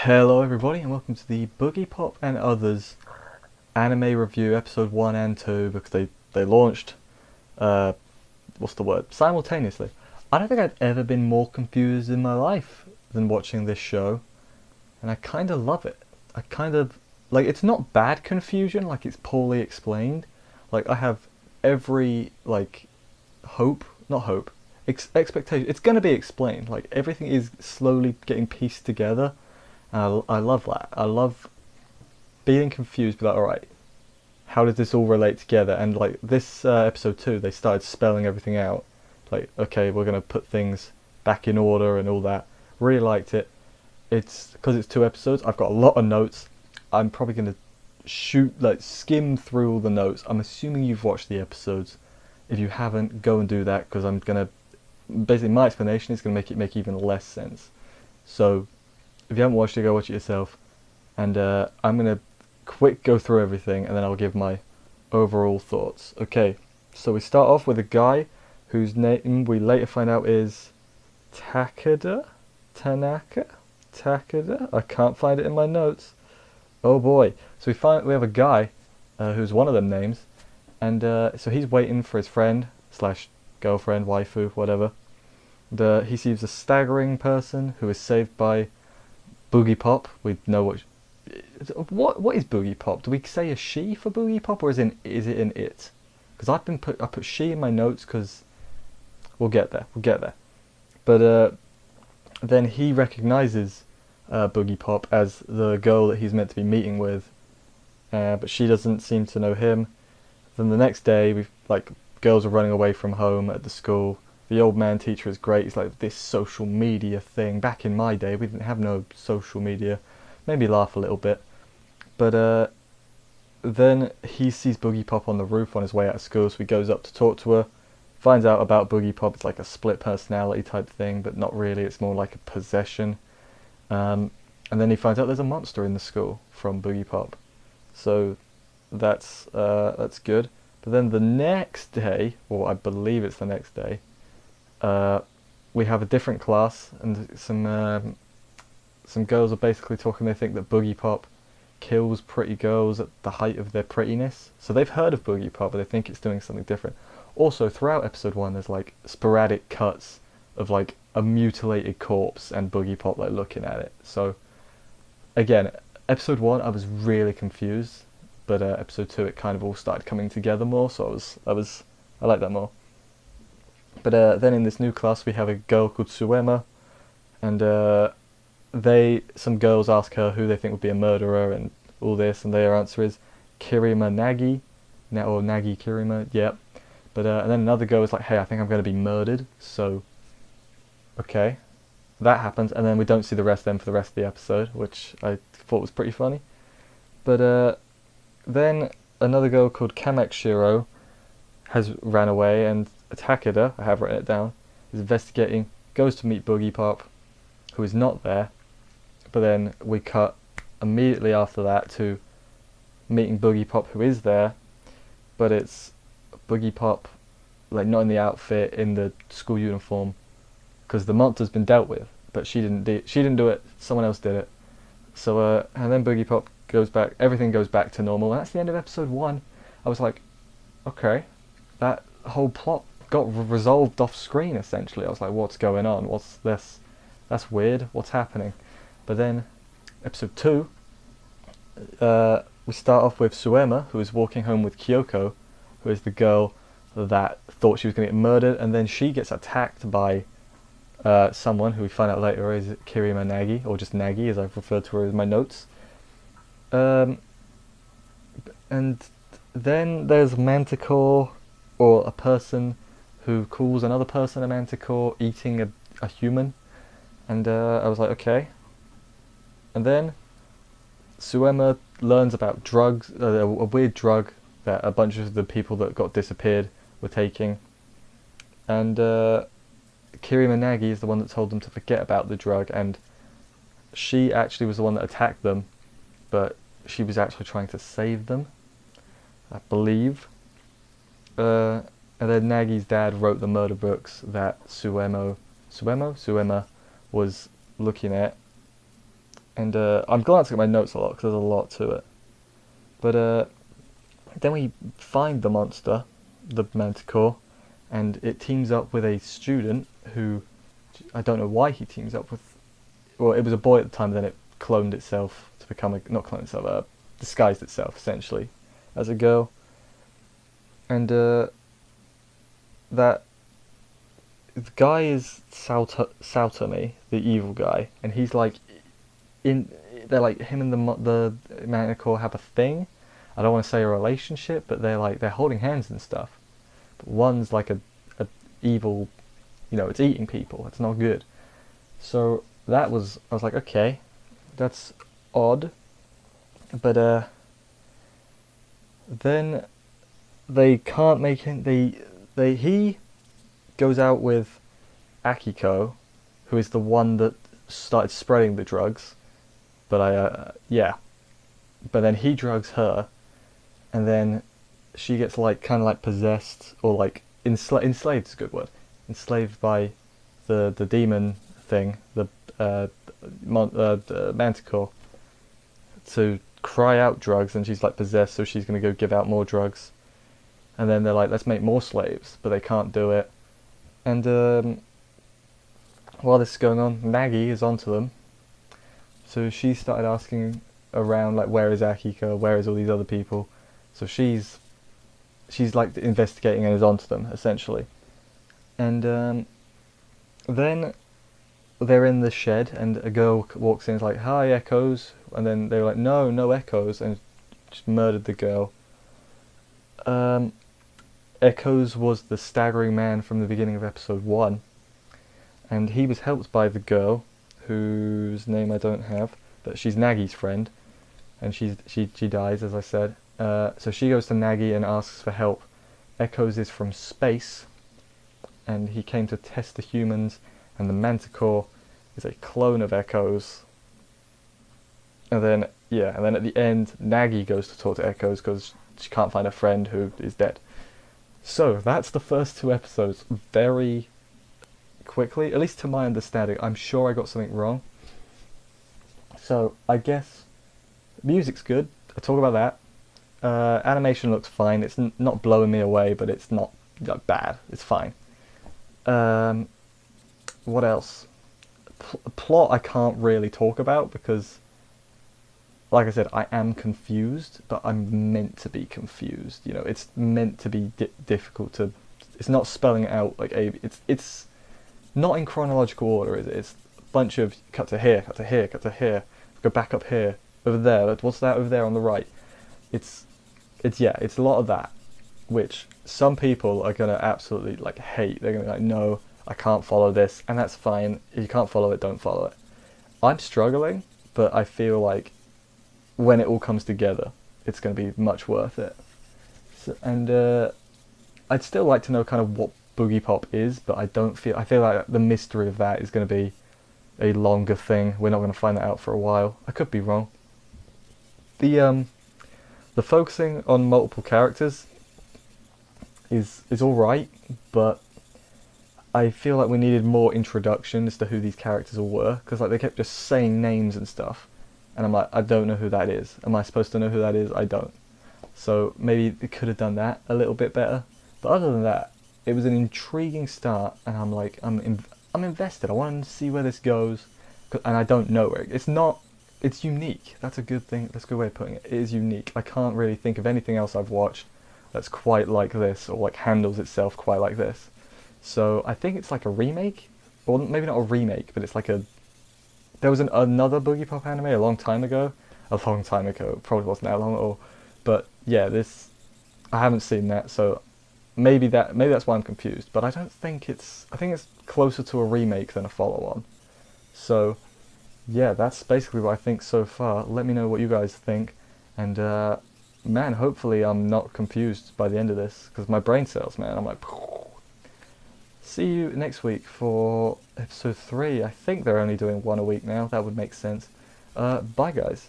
Hello everybody and welcome to the Boogiepop and Others anime review episode 1 and 2 because they launched, simultaneously. I don't think I've ever been more confused in my life than watching this show, and I kind of love it. I kind of, it's not bad confusion, like it's poorly explained. Like I have every, expectation. It's going to be explained, like everything is slowly getting pieced together. I love that. I love being confused, but alright, how does this all relate together? And like this episode 2, they started spelling everything out. Like, okay, we're going to put things back in order and all that. Really liked it. It's because it's 2 episodes, I've got a lot of notes. I'm probably going to skim through all the notes. I'm assuming you've watched the episodes. If you haven't, go and do that, because I'm going to, basically my explanation is going to make even less sense. So if you haven't watched it, go watch it yourself. And I'm going to quick go through everything, and then I'll give my overall thoughts. Okay, so we start off with a guy whose name we later find out is Takeda? I can't find it in my notes. Oh boy. So we have a guy who's one of them names, and so he's waiting for his friend slash girlfriend, waifu, whatever. And he sees a staggering person who is saved by Boogiepop. We know what is Boogiepop? Do we say a she for Boogiepop, or is it an it? Because I put she in my notes because we'll get there. But then he recognizes Boogiepop as the girl that he's meant to be meeting with, but she doesn't seem to know him. Then the next day, girls are running away from home at the school. The old man teacher is great. He's like, this social media thing. Back in my day, we didn't have no social media. Made me laugh a little bit. But then he sees Boogiepop on the roof on his way out of school, so he goes up to talk to her. Finds out about Boogiepop. It's like a split personality type thing, but not really. It's more like a possession. And then he finds out there's a monster in the school from Boogiepop. So that's good. But then the next day, or I believe it's the next day, we have a different class, and some girls are basically talking. They think that Boogiepop kills pretty girls at the height of their prettiness. So they've heard of Boogiepop, but they think it's doing something different. Also, throughout episode 1, there's sporadic cuts of a mutilated corpse and Boogiepop looking at it. So again, episode 1 I was really confused, but episode 2 it kind of all started coming together more. So I like that more. But then in this new class we have a girl called Suema, and some girls ask her who they think would be a murderer and all this, and their answer is Kirima Nagi, or Nagi Kirima, yep. But and then another girl is like, hey, I think I'm going to be murdered. So okay, that happens, and then we don't see the rest of them for the rest of the episode, which I thought was pretty funny. But then another girl called Kamakshiro has ran away, and Takeda, I have written it down, is investigating, goes to meet Boogiepop, who is not there. But then we cut immediately after that to meeting Boogiepop, who is there, but it's Boogiepop, not in the outfit, in the school uniform, because the monster's been dealt with, but she didn't do it, someone else did it. So and then Boogiepop goes back, everything goes back to normal, and that's the end of episode 1. I was like, okay, that whole plot got resolved off screen essentially. I was like, what's going on? What's this? That's weird. What's happening? But then episode 2, we start off with Suema, who is walking home with Kyoko, who is the girl that thought she was going to get murdered, and then she gets attacked by someone who we find out later is Kirima Nagi, or just Nagi as I've referred to her in my notes. And then there's Manticore, or a person who calls another person a Manticore, eating a human. And I was like, okay. And then Suema learns about drugs, a weird drug that a bunch of the people that got disappeared were taking. And Kirima Nagi is the one that told them to forget about the drug, and she actually was the one that attacked them, but she was actually trying to save them, I believe. And then Nagi's dad wrote the murder books that Suema was looking at, And I'm glancing at my notes a lot because there's a lot to it. But then we find the monster, the Manticore, and it teams up with a student who, I don't know why he teams up with. Well, it was a boy at the time, then it cloned itself to become a, not cloned itself, disguised itself essentially as a girl. And that the guy is Sautami, the evil guy, and he's like they're like him and the Manticore have a thing. I don't want to say a relationship, but they're holding hands and stuff. But one's like a evil, it's eating people. It's not good. So I was like, okay, that's odd. But then they can't make him. He goes out with Akiko, who is the one that started spreading the drugs. But But then he drugs her, and then she gets kind of possessed, or enslaved is a good word. Enslaved by the demon thing, the Manticore, to cry out drugs, and she's possessed, so she's going to go give out more drugs. And then they're like, let's make more slaves, but they can't do it. And while this is going on, Nagi is onto them. So she started asking around, where is Akiko, where is all these other people? So she's investigating and is onto them, essentially. And then they're in the shed, and a girl walks in and is like, hi, Echoes. And then they were like, no Echoes, and just murdered the girl. Echoes was the staggering man from the beginning of episode 1, and he was helped by the girl, whose name I don't have, but she's Nagi's friend, and she dies, as I said. So she goes to Nagi and asks for help. Echoes is from space, and he came to test the humans, and the Manticore is a clone of Echoes. And then at the end, Nagi goes to talk to Echoes because she can't find a friend who is dead. So that's the first 2 episodes. Very quickly, at least to my understanding. I'm sure I got something wrong. So I guess music's good. I'll talk about that. Animation looks fine. It's not blowing me away, but it's not bad. It's fine. What else? Plot I can't really talk about because, like I said, I am confused, but I'm meant to be confused. It's meant to be difficult to. It's not spelling it out like A. It's not in chronological order, is it? It's a bunch of cut to here, cut to here, cut to here, go back up here, over there. What's that over there on the right? It's a lot of that, which some people are gonna absolutely hate. They're gonna be like, no, I can't follow this, and that's fine. If you can't follow it, don't follow it. I'm struggling, but I feel like when it all comes together, it's gonna be much worth it. So, and I'd still like to know kind of what Boogiepop is, but I feel like the mystery of that is going to be a longer thing. We're not going to find that out for a while. I could be wrong. The focusing on multiple characters is all right, but I feel like we needed more introduction as to who these characters all were, because they kept just saying names and stuff, and I'm like, I don't know who that is. Am I supposed to know who that is? I don't. So maybe it could have done that a little bit better. But other than that, it was an intriguing start, and I'm like, I'm invested. I want to see where this goes, and I don't know where. It's unique. That's a good thing. That's a good way of putting it. It is unique. I can't really think of anything else I've watched that's quite like this, or handles itself quite like this. So I think it's like a remake, or maybe not a remake, but it's there was another Boogiepop anime a long time ago. Probably wasn't that long at all. But yeah, I haven't seen that, so maybe that's why I'm confused, but I think it's closer to a remake than a follow-on. So yeah, that's basically what I think so far. Let me know what you guys think, and man, hopefully I'm not confused by the end of this, because my brain cells, man, I'm like, see you next week for episode 3. I think they're only doing 1 a week now. That would make sense. Bye guys.